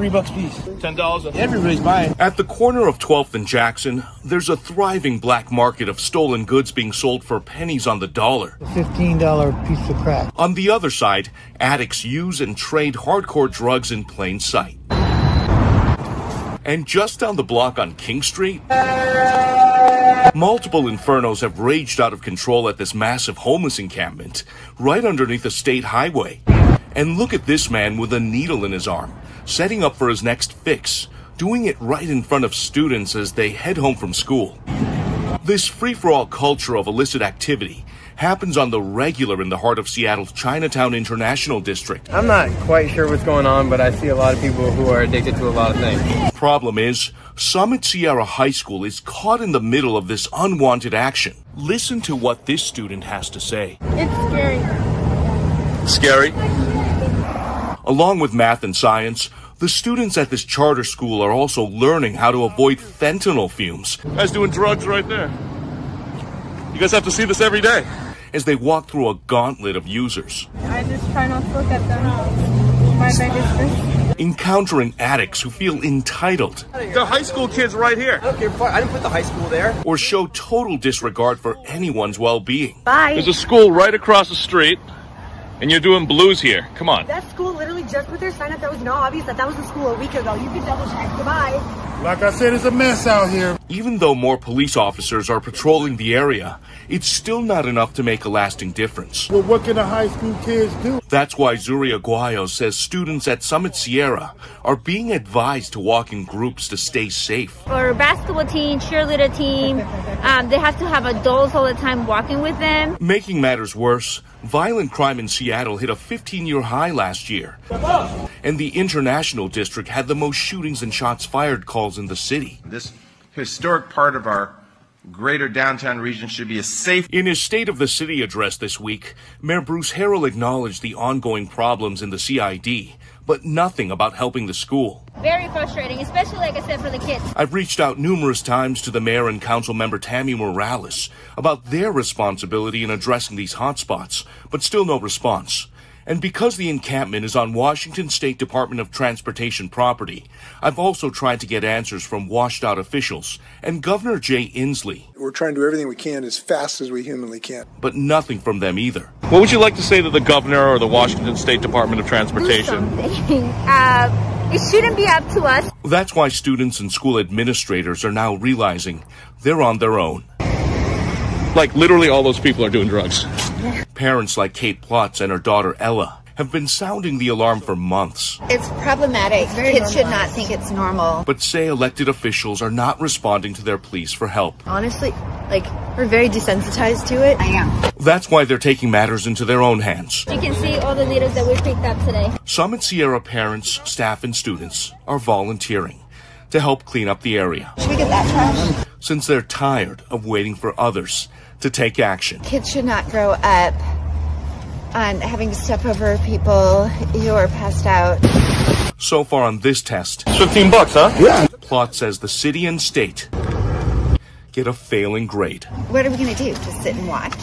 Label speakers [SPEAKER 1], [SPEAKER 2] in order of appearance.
[SPEAKER 1] $3 piece.
[SPEAKER 2] $10.
[SPEAKER 1] Everybody's buying.
[SPEAKER 3] At the corner of 12th and Jackson, there's a thriving black market of stolen goods being sold for pennies on the dollar.
[SPEAKER 1] A $15 piece of crap.
[SPEAKER 3] On the other side, addicts use and trade hardcore drugs in plain sight. And just down the block on King Street, multiple infernos have raged out of control at this massive homeless encampment right underneath a state highway. And look at this man with a needle in his arm, setting up for his next fix, doing it right in front of students as they head home from school. This free-for-all culture of illicit activity happens on the regular in the heart of Seattle's Chinatown International District.
[SPEAKER 4] I'm not quite sure what's going on, but I see a lot of people who are addicted to a lot of things.
[SPEAKER 3] Problem is, Summit Sierra High School is caught in the middle of this unwanted action. Listen to what this student has to say.
[SPEAKER 5] It's scary.
[SPEAKER 3] Scary? Along with math and science, the students at this charter school are also learning how to avoid fentanyl fumes.
[SPEAKER 2] Guys doing drugs right there. You guys have to see this every day.
[SPEAKER 3] As they walk through a gauntlet of users.
[SPEAKER 5] I just try not to look at them. My biggest thing.
[SPEAKER 3] Encountering addicts who feel entitled.
[SPEAKER 2] The high school kids right here.
[SPEAKER 4] I didn't put the high school there.
[SPEAKER 3] Or show total disregard for anyone's well-being.
[SPEAKER 5] Bye.
[SPEAKER 2] There's a school right across the street, and you're doing blues here. Come on.
[SPEAKER 6] That school literally just put their sign up. That was obvious that was the school a week ago. You can double check. Goodbye.
[SPEAKER 1] Like I said, it's a mess out here.
[SPEAKER 3] Even though more police officers are patrolling the area, it's still not enough to make a lasting difference.
[SPEAKER 1] Well, what can the high school kids do?
[SPEAKER 3] That's why Zuri Aguayo says students at Summit Sierra are being advised to walk in groups to stay safe.
[SPEAKER 5] For basketball team, cheerleader team, they have to have adults all the time walking with them.
[SPEAKER 3] Making matters worse, violent crime in Seattle hit a 15-year high last year. And the International District had the most shootings and shots fired calls in the city.
[SPEAKER 7] This historic part of our greater downtown region should be a safe.
[SPEAKER 3] In his State of the City address this week, Mayor Bruce Harrell acknowledged the ongoing problems in the CID, but nothing about helping the school.
[SPEAKER 5] Very frustrating, especially, like I said, for the kids.
[SPEAKER 3] I've reached out numerous times to the mayor and council member Tammy Morales about their responsibility in addressing these hotspots, but still no response. And because the encampment is on Washington State Department of Transportation property, I've also tried to get answers from washed-out officials and Governor Jay Inslee.
[SPEAKER 8] We're trying to do everything we can as fast as we humanly can.
[SPEAKER 3] But nothing from them either.
[SPEAKER 2] What would you like to say to the governor or the Washington State Department of Transportation?
[SPEAKER 5] Do something. It shouldn't be up to us.
[SPEAKER 3] That's why students and school administrators are now realizing they're on their own.
[SPEAKER 2] Like, literally all those people are doing drugs.
[SPEAKER 3] Parents like Kate Plotz and her daughter Ella have been sounding the alarm for months.
[SPEAKER 9] It's problematic. Kids should not think it's normal.
[SPEAKER 3] But say elected officials are not responding to their pleas for help.
[SPEAKER 6] Honestly, we're very desensitized to it.
[SPEAKER 9] I am.
[SPEAKER 3] That's why they're taking matters into their own hands.
[SPEAKER 5] You can see all the leaders that we picked up today.
[SPEAKER 3] Summit Sierra parents, staff, and students are volunteering to help clean up the area.
[SPEAKER 9] Should we get that trash?
[SPEAKER 3] Since they're tired of waiting for others to take action.
[SPEAKER 9] Kids should not grow up on having to step over people who are passed out.
[SPEAKER 3] So far on this test,
[SPEAKER 2] It's $15, huh?
[SPEAKER 1] Yeah.
[SPEAKER 3] Plot says the city and state get a failing grade.
[SPEAKER 9] What are we going to do? Just sit and watch?